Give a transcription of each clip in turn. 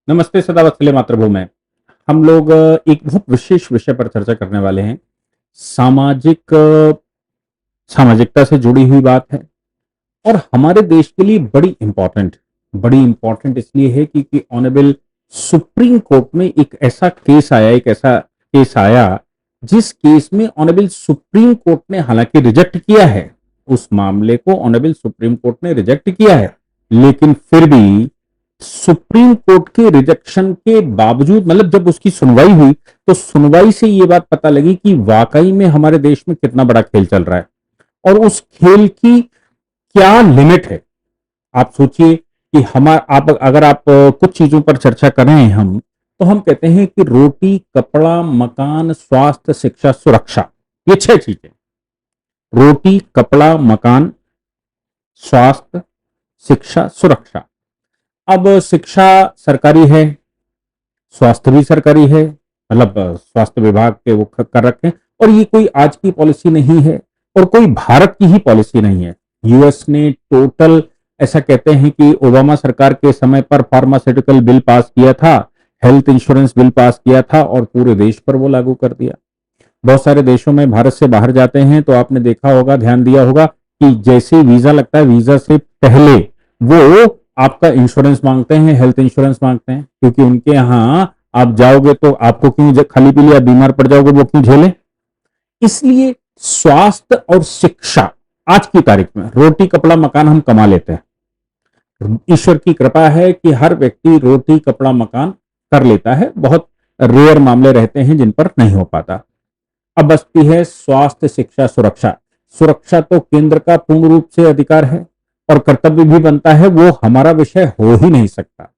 नमस्ते सदा वत्सले मातृभूमि। हम लोग एक बहुत विशेष विषय पर चर्चा करने वाले हैं। सामाजिकता से जुड़ी हुई बात है और हमारे देश के लिए बड़ी इंपॉर्टेंट इसलिए है क्योंकि ऑनरेबल सुप्रीम कोर्ट में एक ऐसा केस आया जिस केस में ऑनरेबल सुप्रीम कोर्ट ने हालांकि रिजेक्ट किया है। उस मामले को ऑनरेबल सुप्रीम कोर्ट ने रिजेक्ट किया है, लेकिन फिर भी सुप्रीम कोर्ट के रिजेक्शन के बावजूद मतलब जब उसकी सुनवाई हुई तो सुनवाई से ये बात पता लगी कि वाकई में हमारे देश में कितना बड़ा खेल चल रहा है और उस खेल की क्या लिमिट है। आप सोचिए कि अगर आप कुछ चीजों पर चर्चा कर रहे हैं तो हम कहते हैं कि रोटी, कपड़ा, मकान, स्वास्थ्य, शिक्षा, सुरक्षा, ये 6 चीजें। रोटी, कपड़ा, मकान, स्वास्थ्य, शिक्षा, सुरक्षा। अब शिक्षा सरकारी है, स्वास्थ्य भी सरकारी है, मतलब स्वास्थ्य विभाग के वो कर रखे हैं। और ये कोई आज की पॉलिसी नहीं है और कोई भारत की ही पॉलिसी नहीं है। यूएस ने टोटल ऐसा कहते हैं कि ओबामा सरकार के समय पर फार्मास्यूटिकल बिल पास किया था, हेल्थ इंश्योरेंस बिल पास किया था और पूरे देश पर वो लागू कर दिया। बहुत सारे देशों में भारत से बाहर जाते हैं तो आपने देखा होगा, ध्यान दिया होगा कि जैसे वीजा लगता है, वीजा से पहले वो आपका इंश्योरेंस मांगते हैं, हेल्थ इंश्योरेंस मांगते हैं, क्योंकि उनके यहाँ आप जाओगे तो आपको क्यों खाली पीली आप बीमार पड़ जाओगे, वो क्यों झेले। इसलिए स्वास्थ्य और शिक्षा आज की तारीख में रोटी, कपड़ा, मकान हम कमा लेते हैं। ईश्वर की कृपा है कि हर व्यक्ति रोटी, कपड़ा, मकान कर लेता है। बहुत रेयर मामले रहते हैं जिन पर नहीं हो पाता। अब बचती है स्वास्थ्य, शिक्षा, सुरक्षा। सुरक्षा तो केंद्र का पूर्ण रूप से अधिकार है और कर्तव्य भी बनता है, वो हमारा विषय हो ही नहीं सकता।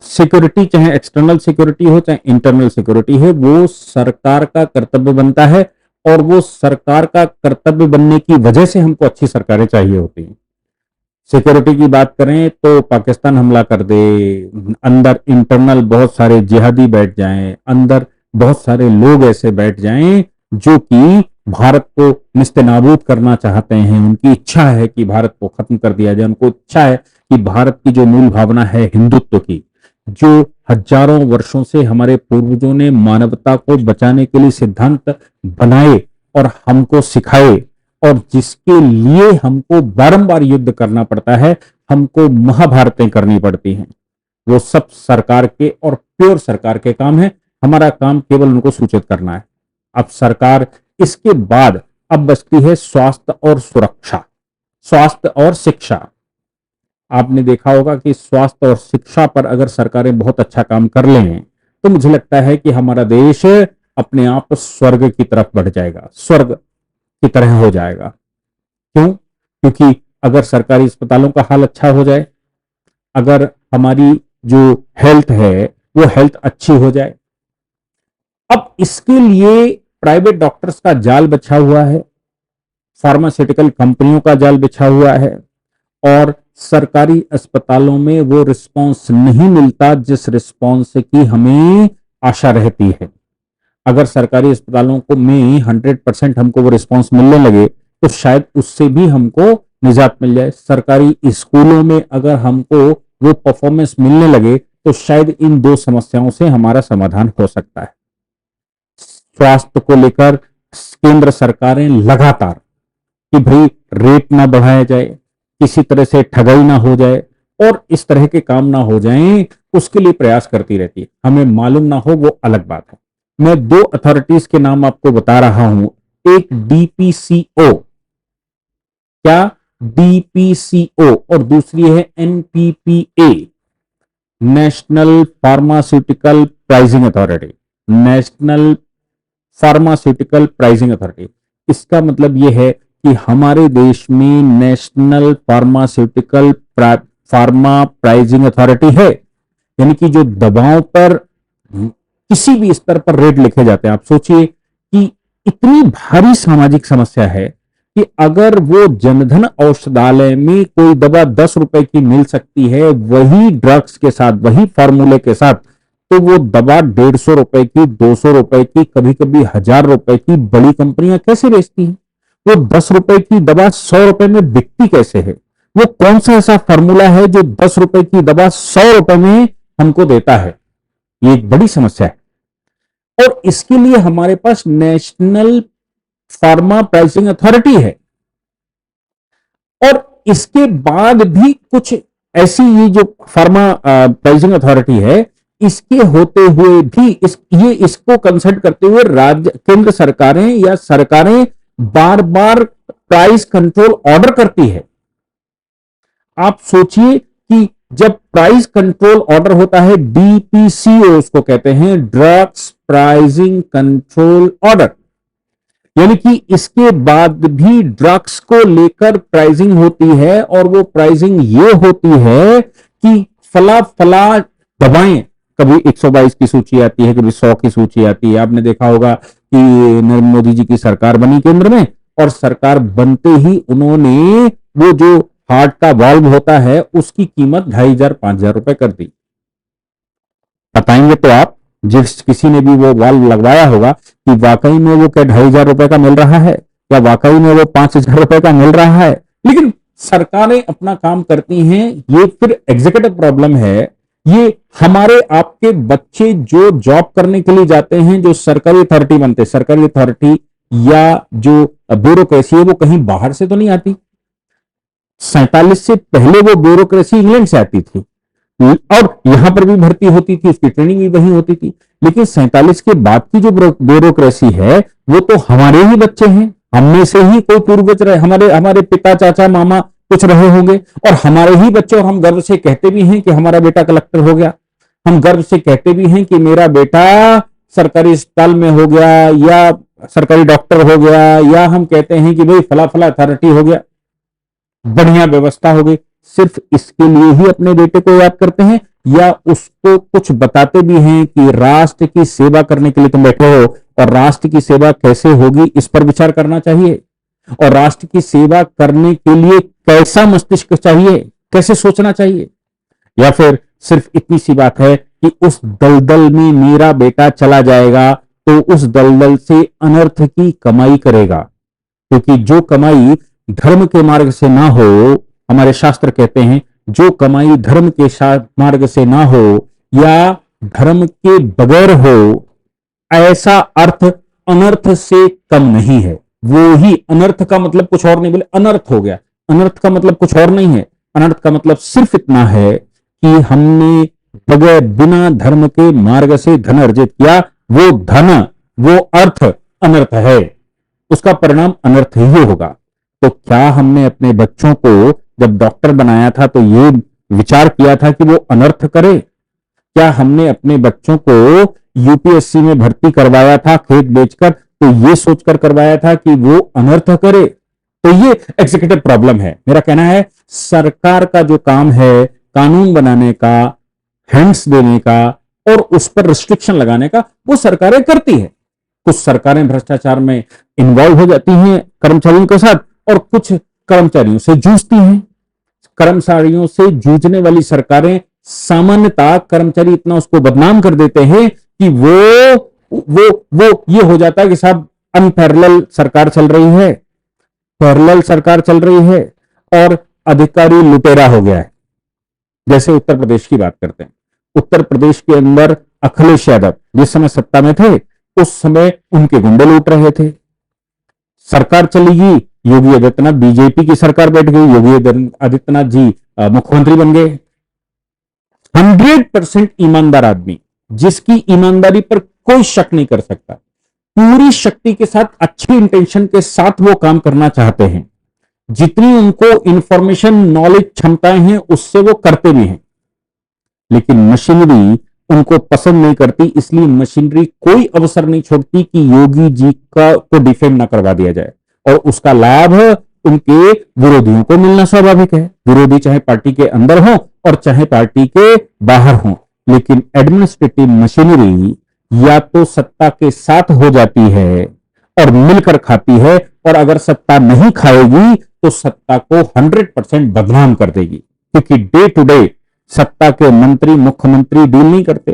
सिक्योरिटी, चाहे एक्सटर्नल सिक्योरिटी हो चाहे इंटरनल सिक्योरिटी है, वो सरकार का कर्तव्य बनता है और वो सरकार का कर्तव्य बनने की वजह से हमको अच्छी सरकारें चाहिए होती हैं। सिक्योरिटी की बात करें तो पाकिस्तान हमला कर दे, अंदर इंटरनल बहुत सारे जिहादी बैठ जाएं, अंदर बहुत सारे लोग ऐसे बैठ जाएं जो कि भारत को निस्तेनाबूद करना चाहते हैं। उनकी इच्छा है कि भारत को खत्म कर दिया जाए। उनको इच्छा है कि भारत की जो मूल भावना है हिंदुत्व की, जो हजारों वर्षों से हमारे पूर्वजों ने मानवता को बचाने के लिए सिद्धांत बनाए और हमको सिखाए और जिसके लिए हमको बारंबार युद्ध करना पड़ता है, हमको महाभारतें करनी पड़ती हैं, वो सब सरकार के और प्योर सरकार के काम है। हमारा काम केवल उनको सूचित करना है। अब सरकार इसके बाद अब बचती है स्वास्थ्य और सुरक्षा, स्वास्थ्य और शिक्षा। आपने देखा होगा कि स्वास्थ्य और शिक्षा पर अगर सरकारें बहुत अच्छा काम कर लें तो मुझे लगता है कि हमारा देश अपने आप स्वर्ग की तरफ बढ़ जाएगा, स्वर्ग की तरह हो जाएगा। क्यों? क्योंकि अगर सरकारी अस्पतालों का हाल अच्छा हो जाए, अगर हमारी जो हेल्थ है वो हेल्थ अच्छी हो जाए। अब इसके लिए प्राइवेट डॉक्टर्स का जाल बिछा हुआ है, फार्मास्यूटिकल कंपनियों का जाल बिछा हुआ है और सरकारी अस्पतालों में वो रिस्पांस नहीं मिलता जिस रिस्पांस की हमें आशा रहती है। अगर सरकारी अस्पतालों को में 100% हमको वो रिस्पांस मिलने लगे तो शायद उससे भी हमको निजात मिल जाए। सरकारी स्कूलों में अगर हमको वो परफॉर्मेंस मिलने लगे तो शायद इन दो समस्याओं से हमारा समाधान हो सकता है। स्वास्थ्य को लेकर केंद्र सरकारें लगातार कि भाई रेट ना बढ़ाया जाए, किसी तरह से ठगाई ना हो जाए और इस तरह के काम ना हो जाएं, उसके लिए प्रयास करती रहती है। हमें मालूम ना हो वो अलग बात है। मैं 2 अथॉरिटीज के नाम आपको बता रहा हूं। एक डीपीसीओ, क्या? डीपीसीओ, और दूसरी है NPPA, national pharmaceutical pricing authority. National pharmaceutical pricing authority, इसका मतलब यह है कि हमारे देश में नेशनल फार्मा प्राइसिंग अथॉरिटी है, यानी कि जो दवाओं पर किसी भी स्तर पर रेट लिखे जाते हैं। आप सोचिए कि इतनी भारी सामाजिक समस्या है कि अगर वो जनधन औषधालय में कोई दवा 10 रुपए की मिल सकती है वही ड्रग्स के साथ, वही फार्मूले के साथ, तो वो दवा 150 रुपए की, 200 रुपए की, कभी कभी 1000 रुपए की बड़ी कंपनियां कैसे बेचती हैं? वो 10 रुपए की दवा 100 रुपए में बिकती कैसे है? वो कौन सा ऐसा फार्मूला है जो 10 रुपए की दवा 100 रुपए में हमको देता है। ये एक बड़ी समस्या है और इसके लिए हमारे पास नेशनल फार्मा प्राइसिंग अथॉरिटी है और इसके बाद भी कुछ ऐसी ये जो फार्मा प्राइसिंग अथॉरिटी है इसके होते हुए भी ये इसको कंसल्ट करते हुए राज्य केंद्र सरकारें या सरकारें बार बार प्राइस कंट्रोल ऑर्डर करती है। आप सोचिए कि जब प्राइस कंट्रोल ऑर्डर होता है, डीपीसीओ उसको कहते हैं, ड्रग्स प्राइसिंग कंट्रोल ऑर्डर, यानी कि इसके बाद भी ड्रग्स को लेकर प्राइसिंग होती है और वो प्राइसिंग ये होती है कि फला फला दवाएं, कभी 122 की सूची आती है, कभी 100 की सूची आती है। आपने देखा होगा कि नरेंद्र मोदी जी की सरकार बनी केंद्र में और सरकार बनते ही उन्होंने वो जो हार्ट का वाल्व होता है उसकी कीमत 2500-5000 रुपए कर दी। बताएंगे तो आप जिस किसी ने भी वो वाल्व लगवाया होगा कि वाकई में वो क्या 2500 रुपए का मिल रहा है या वाकई में वो 5000 रुपए का मिल रहा है। लेकिन सरकारें अपना काम करती हैं, ये फिर एग्जीक्यूटिव प्रॉब्लम है। ये हमारे आपके बच्चे जो जॉब करने के लिए जाते हैं, जो सरकारी अथॉरिटी बनते हैं, सरकारी अथॉरिटी या जो ब्यूरोक्रेसी है वो कहीं बाहर से तो नहीं आती। 47 से पहले वो ब्यूरोक्रेसी इंग्लैंड से आती थी और यहां पर भी भर्ती होती थी, उसकी ट्रेनिंग भी वहीं होती थी। लेकिन 47 के बाद की जो ब्यूरोक्रेसी है वो तो हमारे ही बच्चे हैं, हममें से ही कोई पूर्वज रहे, हमारे पिता चाचा मामा कुछ रहे होंगे और हमारे ही बच्चे, और हम गर्व से कहते भी हैं कि हमारा बेटा कलेक्टर हो गया, हम गर्व से कहते भी हैं कि मेरा बेटा सरकारी अस्पताल में हो गया या सरकारी डॉक्टर हो गया, या हम कहते हैं कि भाई फला फला अथॉरिटी हो गया, बढ़िया व्यवस्था हो गई। सिर्फ इसके लिए ही अपने बेटे को याद करते हैं या उसको कुछ बताते भी हैं कि राष्ट्र की सेवा करने के लिए तुम बैठे हो और राष्ट्र की सेवा कैसे होगी इस पर विचार करना चाहिए और राष्ट्र की सेवा करने के लिए कैसा मस्तिष्क चाहिए, कैसे सोचना चाहिए। या फिर सिर्फ इतनी सी बात है कि उस दलदल में मेरा बेटा चला जाएगा तो उस दलदल से अनर्थ की कमाई करेगा, क्योंकि जो कमाई धर्म के मार्ग से ना हो, हमारे शास्त्र कहते हैं जो कमाई धर्म के मार्ग से ना हो या धर्म के बगैर हो, ऐसा अर्थ अनर्थ से कम नहीं है। वो ही अनर्थ का मतलब कुछ और नहीं, बोले अनर्थ हो गया, अनर्थ का मतलब कुछ और नहीं है। अनर्थ का मतलब सिर्फ इतना है कि हमने बगैर बिना धर्म के मार्ग से धन अर्जित किया, वो धन वो अर्थ अनर्थ है, उसका परिणाम अनर्थ ही होगा। तो क्या हमने अपने बच्चों को जब डॉक्टर बनाया था तो ये विचार किया था कि वो अनर्थ करे? क्या हमने अपने बच्चों को यूपीएससी में भर्ती करवाया था खेत बेचकर तो ये सोचकर करवाया था कि वो अनर्थ करे? तो ये एग्जीक्यूटिव प्रॉब्लम है। मेरा कहना है सरकार का जो काम है कानून बनाने का, हैंड्स देने का और उस पर रिस्ट्रिक्शन लगाने का, वो सरकारें करती है। कुछ सरकारें भ्रष्टाचार में इन्वॉल्व हो जाती हैं कर्मचारियों के साथ और कुछ कर्मचारियों से जूझती हैं। कर्मचारियों से जूझने वाली सरकारें सामान्यतः कर्मचारी इतना उसको बदनाम कर देते हैं कि वो ये हो जाता है कि साहब अनपैरेलल सरकार चल रही है, पैरेलल सरकार चल रही है और अधिकारी लुटेरा हो गया है। जैसे उत्तर प्रदेश की बात करते हैं, उत्तर प्रदेश के अंदर अखिलेश यादव जिस समय सत्ता में थे उस समय उनके गुंडे लूट रहे थे। सरकार चली गई, योगी आदित्यनाथ, बीजेपी की सरकार बैठ गई, योगी आदित्यनाथ जी मुख्यमंत्री बन गए। 100% ईमानदार आदमी, जिसकी ईमानदारी पर कोई शक नहीं कर सकता, पूरी शक्ति के साथ अच्छी इंटेंशन के साथ वो काम करना चाहते हैं, जितनी उनको इंफॉर्मेशन नॉलेज क्षमताएं हैं उससे वो करते भी हैं। लेकिन मशीनरी उनको पसंद नहीं करती, इसलिए मशीनरी कोई अवसर नहीं छोड़ती कि योगी जी को डिफेम ना करवा दिया जाए और उसका लाभ उनके विरोधियों को मिलना स्वाभाविक है। विरोधी चाहे पार्टी के अंदर हो और चाहे पार्टी के बाहर हो, लेकिन एडमिनिस्ट्रेटिव मशीनरी या तो सत्ता के साथ हो जाती है और मिलकर खाती है, और अगर सत्ता नहीं खाएगी तो सत्ता को 100% बदनाम कर देगी, क्योंकि डे टू डे सत्ता के मंत्री मुख्यमंत्री डील नहीं करते।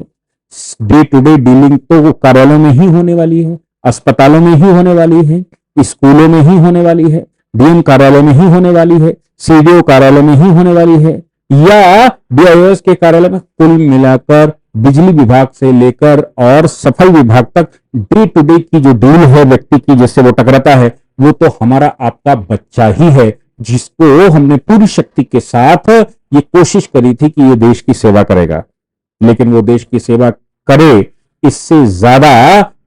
डे टू डे डीलिंग तो कार्यालयों में ही होने वाली है, अस्पतालों में ही होने वाली है, स्कूलों में ही होने वाली है, डीएम कार्यालय में ही होने वाली है, सीडीओ कार्यालय में ही होने वाली है, या बीआईओएस के कार्यालय में, कुल मिलाकर बिजली विभाग से लेकर और सफाई विभाग तक डे टू डे की जो डील है व्यक्ति की जिससे वो टकराता है, वो तो हमारा आपका बच्चा ही है, जिसको हमने पूरी शक्ति के साथ ये कोशिश करी थी कि ये देश की सेवा करेगा, लेकिन वो देश की सेवा करे इससे ज्यादा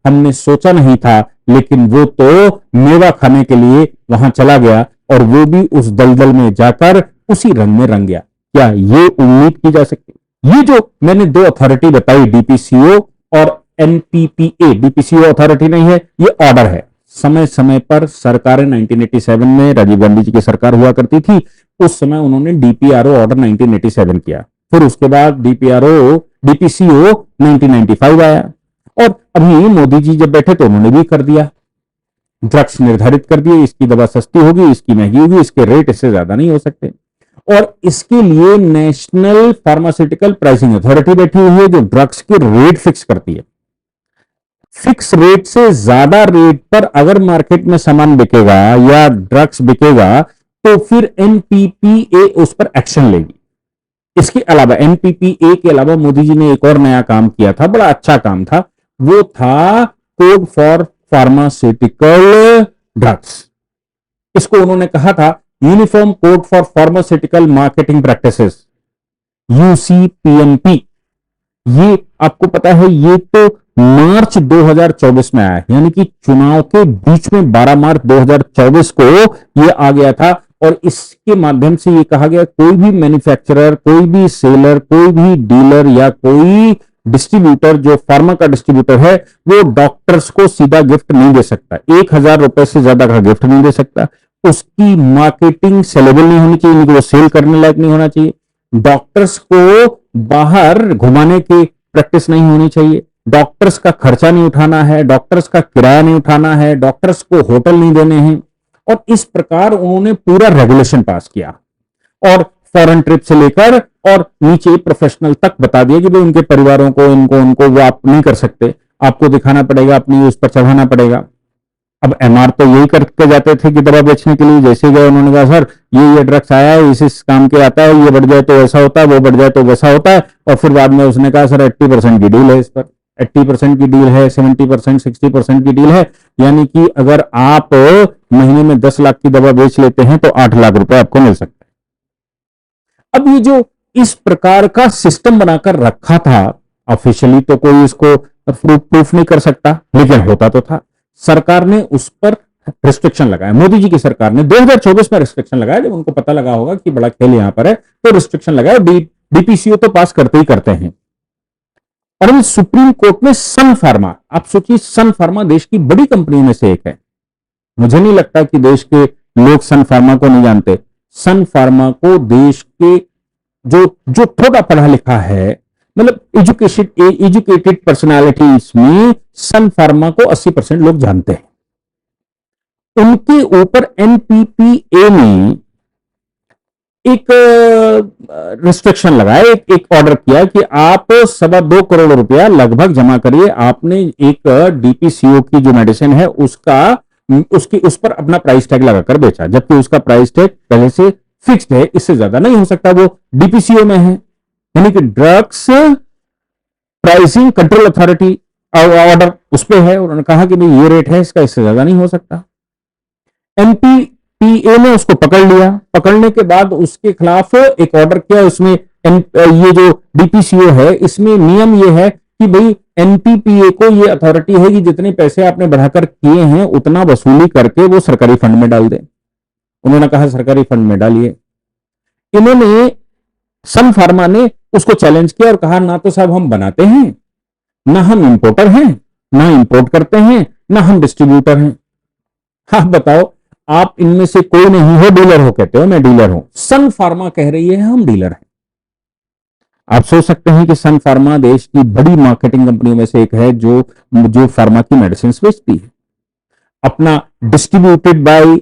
हमने सोचा नहीं था। लेकिन वो तो मेवा खाने के लिए वहां चला गया और वो भी उस दलदल में जाकर उसी रंग में रंग गया। क्या ये उम्मीद की जा सकती? ये जो मैंने दो अथॉरिटी बताई, डीपीसीओ और एनपीपीए, डीपीसीओ अथॉरिटी नहीं है, ये ऑर्डर है। समय समय पर सरकारें 1987 में राजीव गांधी जी की सरकार हुआ करती थी, उस समय उन्होंने डीपीआरओ ऑर्डर 1987 किया, फिर उसके बाद डीपीसीओ 1995 आया, और अभी मोदी जी जब बैठे तो उन्होंने भी कर दिया, ड्रग्स निर्धारित कर दिए, इसकी दवा सस्ती होगी, इसकी महंगी होगी, इसके रेट इससे ज्यादा नहीं हो सकते। और इसके लिए नेशनल फार्मास्यूटिकल प्राइसिंग अथॉरिटी बैठी हुई है जो ड्रग्स के रेट फिक्स करती है। फिक्स रेट से ज्यादा रेट पर अगर मार्केट में सामान बिकेगा या ड्रग्स बिकेगा तो फिर एनपीपीए उस पर एक्शन लेगी। इसके अलावा एनपीपीए के अलावा मोदी जी ने एक और नया काम किया था, बड़ा अच्छा काम था, वो था कोड फॉर फार्मास्यूटिकल ड्रग्स। इसको उन्होंने कहा था uniform code for pharmaceutical marketing practices, UCPMP. ये आपको पता है ये तो मार्च 2024 में आया है, यानी कि चुनाव के बीच में 12 मार्च 2024 को ये आ गया था। और इसके माध्यम से ये कहा गया कोई भी मैन्युफैक्चरर, कोई भी सेलर, कोई भी डीलर या कोई डिस्ट्रीब्यूटर जो फार्मा का डिस्ट्रीब्यूटर है वो डॉक्टर्स को सीधा गिफ्ट नहीं दे सकता, 1,000 रुपए से ज्यादा का गिफ्ट नहीं दे सकता, उसकी मार्केटिंग सेलेबल नहीं होनी चाहिए, वो सेल करने लायक नहीं होना चाहिए, डॉक्टर्स को बाहर घुमाने की प्रैक्टिस नहीं होनी चाहिए, डॉक्टर्स का खर्चा नहीं उठाना है, डॉक्टर्स का किराया नहीं उठाना है, डॉक्टर्स को होटल नहीं देने हैं। और इस प्रकार उन्होंने पूरा रेगुलेशन पास किया और फॉरेन ट्रिप से लेकर और नीचे प्रोफेशनल तक बता दिया कि भाई उनके परिवारों को उनको वो आप नहीं कर सकते, आपको दिखाना पड़ेगा, अपनी उस पर चढ़ाना पड़ेगा। अब एमआर तो यही करके जाते थे कि दवा बेचने के लिए, जैसे गए उन्होंने कहा सर ये ड्रग्स आया है, इस काम के आता है, ये बढ़ जाए तो ऐसा होता है, वो बढ़ जाए तो वैसा होता है। और फिर बाद में उसने कहा सर 80% की डील है, इस पर 80% की डील है, 70% 60% की डील है, यानी कि अगर आप महीने में 10 लाख की दवा बेच लेते हैं तो 8 लाख रुपए आपको मिल सकते हैं। अब ये जो इस प्रकार का सिस्टम बनाकर रखा था, ऑफिशियली तो कोई इसको प्रूफ नहीं कर सकता, लेकिन होता तो था। सरकार ने उस पर रिस्ट्रिक्शन लगाया, मोदी जी की सरकार ने 2024 में रिस्ट्रिक्शन लगाया, जब उनको पता लगा होगा कि बड़ा खेल यहां पर है तो रिस्ट्रिक्शन लगाया। डीपीसीओ तो पास करते ही करते हैं। और अभी सुप्रीम कोर्ट में सन फार्मा, आप सोचिए सन फार्मा देश की बड़ी कंपनी में से एक है, मुझे नहीं लगता कि देश के लोग सन फार्मा को नहीं जानते। सन फार्मा को देश के जो थोड़ा पढ़ा लिखा है, मतलब एजुकेटेड पर्सनालिटीज में सन फार्मा को 80% लोग जानते हैं। उनके ऊपर एनपीपीए ने एक रिस्ट्रिक्शन लगाया, एक ऑर्डर किया कि आप 2.25 करोड़ रुपया लगभग जमा करिए। आपने एक डीपीसीओ की जो मेडिसिन है उस पर अपना प्राइस टैग लगाकर बेचा, जबकि उसका प्राइस टैग पहले से फिक्स्ड है, इससे ज्यादा नहीं हो सकता, वो डीपीसीओ में है, यानी कि drugs pricing control authority order उस पर है। उन्होंने कहा कि भाई ये रेट है इसका, इससे ज्यादा नहीं हो सकता। एनपीपीए ने उसको पकड़ लिया, पकड़ने के बाद उसके खिलाफ एक ऑर्डर किया। उसमें ये जो डीपीसीओ है इसमें नियम ये है कि भाई एनपीपीए को ये अथॉरिटी है कि जितने पैसे आपने बढ़ाकर किए हैं उतना वसूली करके वो सरकारी फंड में डाल दे। उन्होंने कहा सरकारी फंड में डालिए। इन्होंने सन फार्मा ने उसको चैलेंज किया और कहा ना तो साहब हम बनाते हैं, ना हम इंपोर्टर हैं, ना इंपोर्ट करते हैं, ना हम डिस्ट्रीब्यूटर हैं। हाँ बताओ, आप इनमें से कोई नहीं हो, डीलर हो, कहते हो मैं डीलर हूं। सन फार्मा कह रही है हम डीलर हैं। आप सोच सकते हैं कि सन फार्मा देश की बड़ी मार्केटिंग कंपनियों में से एक है जो फार्मा की मेडिसिन बेचती है। अपना डिस्ट्रीब्यूटेड बाय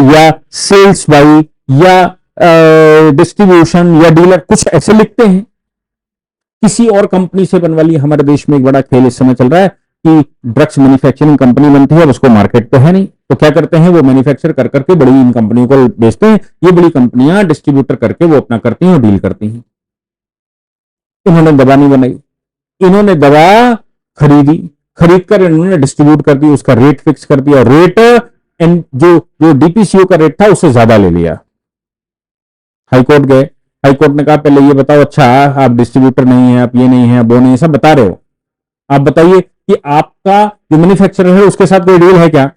या सेल्स बाय या डिस्ट्रीब्यूशन या डीलर कुछ ऐसे लिखते हैं। किसी और कंपनी से बनवा ली। हमारे देश में एक बड़ा खेल इस समय चल रहा है, कि ड्रग्स मैन्युफैक्चरिंग कंपनी बनती है, उसको मार्केट तो है नहीं, तो क्या करते हैं, वो मैन्युफैक्चर कर करके बड़ी इन कंपनियों को बेचते हैं। ये बड़ी कंपनियां डिस्ट्रीब्यूटर करके वो अपना करती हैं और डील करती हैं। इन्होंने दवा नहीं बनाई, इन्होंने दवा खरीदी, खरीद कर इन्होंने डिस्ट्रीब्यूट कर दी, उसका रेट फिक्स कर दिया, रेट जो जो डीपीसीओ का रेट था उससे ज्यादा ले लिया। हाईकोर्ट गए, हाईकोर्ट ने कहा पहले ये बताओ, अच्छा आप डिस्ट्रीब्यूटर नहीं है, आप ये नहीं है, आप वो नहीं है, सब बता रहे हो, आप बताइए कि आपका जो मैन्युफैक्चरर है उसके साथ कोई डील है क्या?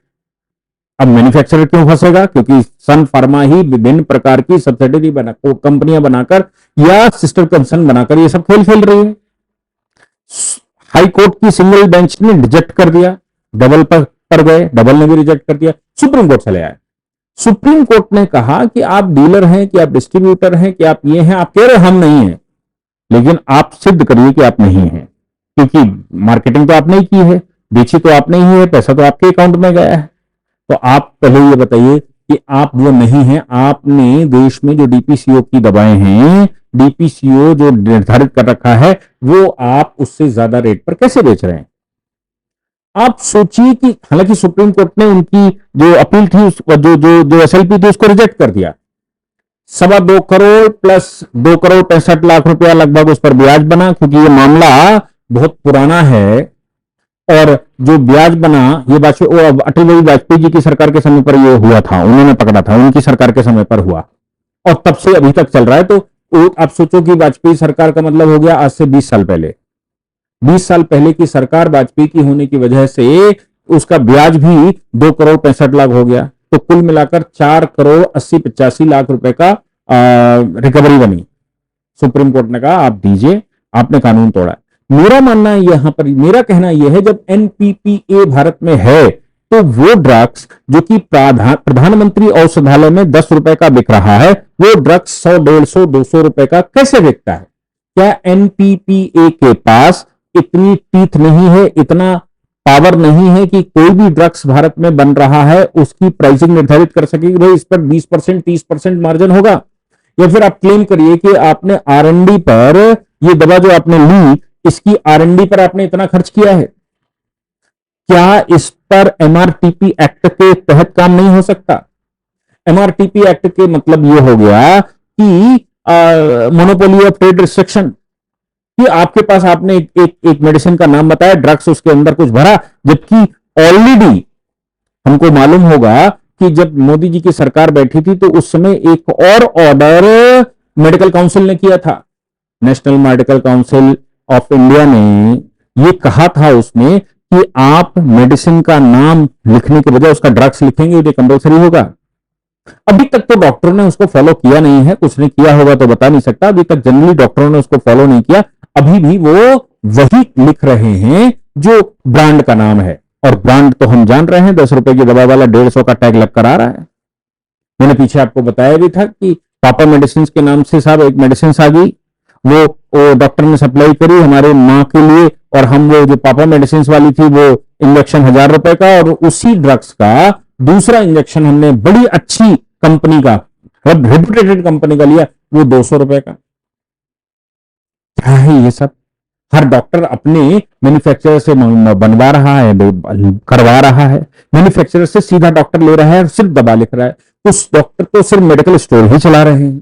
अब मैन्युफैक्चरर क्यों फंसेगा? क्योंकि सन फार्मा ही विभिन्न प्रकार की सब्सिडरी बना कंपनियां बनाकर या सिस्टर कंसर्न बनाकर ये सब खेल खेल रही है। हाई कोर्ट की सिंगल बेंच ने रिजेक्ट कर दिया, डबल पर गए, डबल ने भी रिजेक्ट कर दिया, सुप्रीम कोर्ट चले आए। सुप्रीम कोर्ट ने कहा कि आप डीलर हैं, कि आप डिस्ट्रीब्यूटर हैं, कि आप ये हैं, आप कह रहे हम नहीं हैं, लेकिन आप सिद्ध करिए कि आप नहीं हैं, क्योंकि मार्केटिंग तो आपने ही की है, बेची तो आपने ही है, पैसा तो आपके अकाउंट में गया है, तो आप पहले ये बताइए कि आप वो नहीं हैं। आपने देश में जो डीपीसीओ की दवाएं हैं, डीपीसीओ जो निर्धारित कर रखा है, वो आप उससे ज्यादा रेट पर कैसे बेच रहे हैं? आप सोचिए कि हालांकि सुप्रीम कोर्ट ने उनकी जो अपील थी, जो जो जो एसएलपी थी, उसको रिजेक्ट कर दिया। 2.25 करोड़ प्लस 2,65,00,000 रुपया लगभग उस पर ब्याज बना, क्योंकि ये मामला बहुत पुराना है और जो ब्याज बना ये अटल बिहारी वाजपेयी जी की सरकार के समय पर ये हुआ था, उन्होंने पकड़ा था, उनकी सरकार के समय पर हुआ और तब से अभी तक चल रहा है। तो आप सोचो कि वाजपेयी सरकार का मतलब हो गया आज से 20 साल पहले, 20 साल पहले की सरकार वाजपेयी की होने की वजह से उसका ब्याज भी 2,65,00,000 हो गया, तो कुल मिलाकर 4,80,85,00,000 रुपए का रिकवरी बनी। सुप्रीम कोर्ट ने कहा आप दीजिए, आपने कानून तोड़ा। मेरा मानना यहां पर, मेरा कहना यह है, जब एनपीपीए भारत में है तो वो ड्रग्स जो कि प्रधानमंत्री औषधालय में 10 रुपए का बिक रहा है, वो ड्रग्स 100, 150, 200 रुपए का कैसे बिकता है? क्या एनपीपीए के पास इतनी टीथ नहीं है, इतना पावर नहीं है कि कोई भी ड्रग्स भारत में बन रहा है उसकी प्राइसिंग निर्धारित कर सके कि भाई इस पर 20%, 30% मार्जिन होगा? या फिर आप क्लेम करिए कि आपने आरएनडी पर, ये दवा जो आपने ली इसकी आरएनडी पर आपने इतना खर्च किया है, क्या इस पर एमआरटीपी एक्ट के तहत काम नहीं हो सकता? एमआरटीपी एक्ट के मतलब यह हो गया कि मोनोपोली ऑफ ट्रेड रिस्ट्रिक्शन, कि आपके पास आपने एक मेडिसिन का नाम बताया, ड्रग्स उसके अंदर कुछ भरा, जबकि ऑलरेडी हमको मालूम होगा कि जब मोदी जी की सरकार बैठी थी तो उस समय एक और ऑर्डर मेडिकल काउंसिल ने किया था, national medical council of India ने ये कहा था उसमें कि आप मेडिसिन का नाम लिखने के बजाय उसका ड्रग्स लिखेंगे, ये कंपल्सरी होगा। अभी तक तो डॉक्टरों ने उसको फॉलो किया नहीं है, कुछ ने किया होगा तो बता नहीं सकता, अभी तक जनरली डॉक्टरों ने उसको फॉलो नहीं किया, अभी भी वो वही लिख रहे हैं जो ब्रांड का नाम है, और ब्रांड तो हम जान रहे हैं, 10 रुपए की दवा वाला 150 का टैग लग कर आ रहा है। मैंने पीछे आपको बताया भी था कि पापा मेडिसिन के नाम से साहब एक मेडिसिन आ गई, वो डॉक्टर ने सप्लाई करी हमारे माँ के लिए, और हम वो जो पापा मेडिसिन वाली थी वो इंजेक्शन 1,000 रुपए का, और उसी ड्रग्स का दूसरा इंजेक्शन हमने बड़ी अच्छी कंपनी का, रेप्यूटेड कंपनी का लिया, वो 200 रुपए का। क्या है ये सब? हर डॉक्टर अपने मैन्युफैक्चरर से बनवा रहा है, करवा रहा है, मैन्युफैक्चरर से सीधा डॉक्टर ले रहा है, सिर्फ दवा लिख रहा है। कुछ डॉक्टर तो सिर्फ मेडिकल स्टोर ही चला रहे हैं,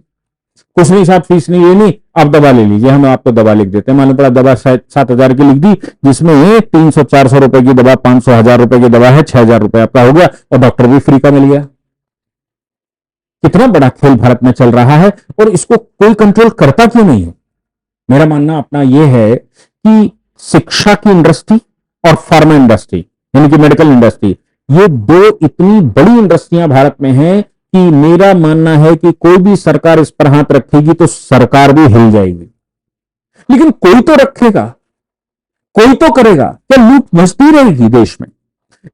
कुछ नहीं साहब फीस नहीं लेनी, आप दवा ले लीजिए, हम आपको दवा लिख देते हैं। मालूम पड़ा दवा 7,000 की लिख दी, जिसमें 300-400 रुपए की दवा, 500-1,000 रुपए की दवा है, 6,000 रुपए आपका हो गया और डॉक्टर भी फ्री का मिल गया। कितना बड़ा खेल भारत में चल रहा है और इसको कोई कंट्रोल करता क्यों नहीं है? मेरा मानना अपना यह है कि शिक्षा की इंडस्ट्री और फार्मा इंडस्ट्री यानी कि मेडिकल इंडस्ट्री, ये दो इतनी बड़ी इंडस्ट्रियां भारत में हैं कि मेरा मानना है कि कोई भी सरकार इस पर हाथ रखेगी तो सरकार भी हिल जाएगी। लेकिन कोई तो रखेगा, कोई तो करेगा, क्या लूट मचती रहेगी देश में?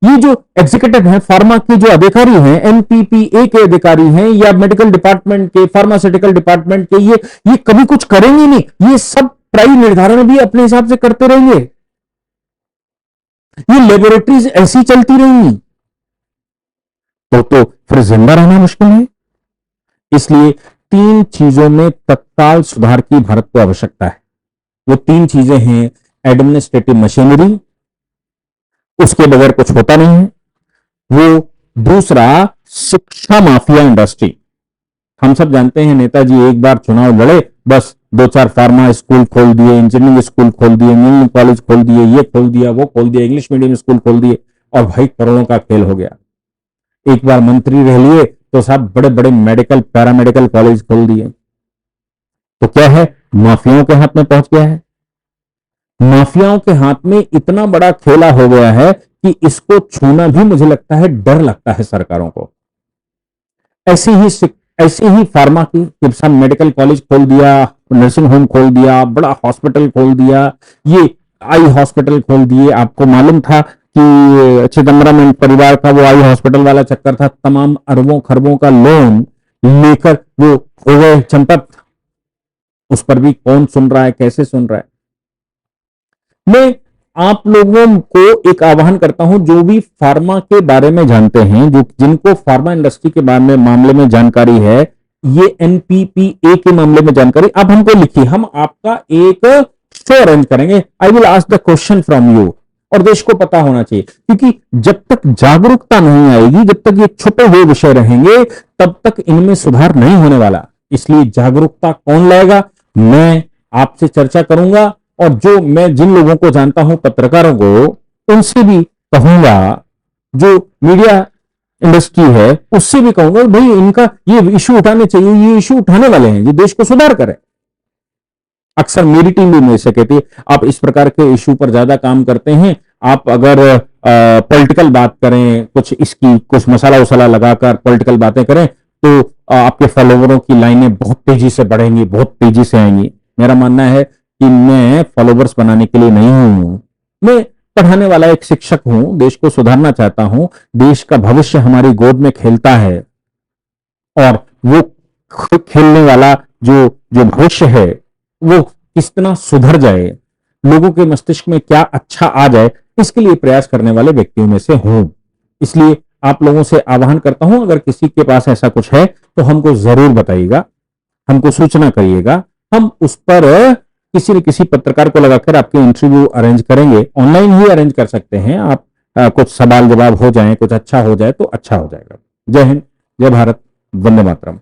ये जो एग्जीक्यूटिव है, फार्मा के जो अधिकारी हैं, एनपीपीए के अधिकारी हैं या मेडिकल डिपार्टमेंट के, फार्मास्यूटिकल डिपार्टमेंट के, ये कभी कुछ करेंगे नहीं, ये सब प्राइस निर्धारण भी अपने हिसाब से करते रहेंगे, ये लेबोरेटरीज ऐसी चलती रहेंगी, तो फिर जिंदा रहना मुश्किल है। इसलिए 3 चीजों में तत्काल सुधार की भारत को आवश्यकता है। वो 3 चीजें हैं: एडमिनिस्ट्रेटिव मशीनरी, उसके बगैर कुछ होता नहीं है। वो दूसरा, शिक्षा माफिया इंडस्ट्री। हम सब जानते हैं नेताजी एक बार चुनाव लड़े, बस दो चार फार्मा स्कूल खोल दिए, इंजीनियरिंग स्कूल खोल दिए, इंजीनियरिंग कॉलेज खोल दिए, ये खोल दिया, वो खोल दिया, इंग्लिश मीडियम स्कूल खोल दिए, और भाई करोड़ों का खेल हो गया। एक बार मंत्री रह लिए तो साहब बड़े बड़े मेडिकल पैरामेडिकल कॉलेज खोल दिए। तो क्या है, माफियाओं के हाथ में पहुंच गया है। माफियाओं के हाथ में इतना बड़ा खेला हो गया है कि इसको छूना भी मुझे लगता है डर लगता है सरकारों को। ऐसे ही फार्मा की सब मेडिकल कॉलेज खोल दिया, नर्सिंग होम खोल दिया, बड़ा हॉस्पिटल खोल दिया, ये आई हॉस्पिटल खोल दिए। आपको मालूम था कि चिदम्बरम परिवार का वो आई हॉस्पिटल वाला चक्कर था, तमाम अरबों खरबों का लोन लेकर वो हो गए चंपत। उस पर भी कौन सुन रहा है, कैसे सुन रहा है। मैं आप लोगों को एक आह्वान करता हूं, जो भी फार्मा के बारे में जानते हैं, जो जिनको फार्मा इंडस्ट्री के बारे में मामले में जानकारी है, ये एनपीपीए के मामले में जानकारी, आप हमको लिखिए, हम आपका एक शो अरेंज करेंगे। I will ask the question from you. और देश को पता होना चाहिए, क्योंकि जब तक जागरूकता नहीं आएगी, जब तक ये छुपे हुए विषय रहेंगे, तब तक इनमें सुधार नहीं होने वाला। इसलिए जागरूकता कौन लाएगा, मैं आपसे चर्चा करूंगा, और जो मैं जिन लोगों को जानता हूं, पत्रकारों को, उनसे भी कहूंगा, जो मीडिया इंडस्ट्री है उससे भी कहूंगा, भाई इनका ये इशू उठाने चाहिए, ये इशू उठाने वाले हैं, ये देश को सुधार करें। अक्सर मेरी टीम भी मुझसे कहती है, आप इस प्रकार के इशू पर ज्यादा काम करते हैं, आप अगर पॉलिटिकल बात करें, कुछ इसकी कुछ मसाला वसाला लगाकर पॉलिटिकल बातें करें, तो आपके फॉलोवरों की लाइनें बहुत तेजी से बढ़ेंगी, बहुत तेजी से आएंगी। मेरा मानना है कि मैं फॉलोवर्स बनाने के लिए नहीं हूं, मैं पढ़ाने वाला एक शिक्षक हूं, देश को सुधारना चाहता हूं। देश का भविष्य हमारी गोद में खेलता है, और वो खेलने वाला जो जो भविष्य है, वो किस तरह सुधर जाए, लोगों के मस्तिष्क में क्या अच्छा आ जाए, इसके लिए प्रयास करने वाले व्यक्तियों में से हूं। इसलिए आप लोगों से आह्वान करता हूं, अगर किसी के पास ऐसा कुछ है तो हमको जरूर बताइएगा, हमको सूचना करिएगा। हम उस पर किसी न किसी पत्रकार को लगाकर आपके इंटरव्यू अरेंज करेंगे। ऑनलाइन ही अरेंज कर सकते हैं आप, कुछ सवाल जवाब हो जाए, कुछ अच्छा हो जाए तो अच्छा हो जाएगा। जय हिंद, जय भारत, वंदे मातरम।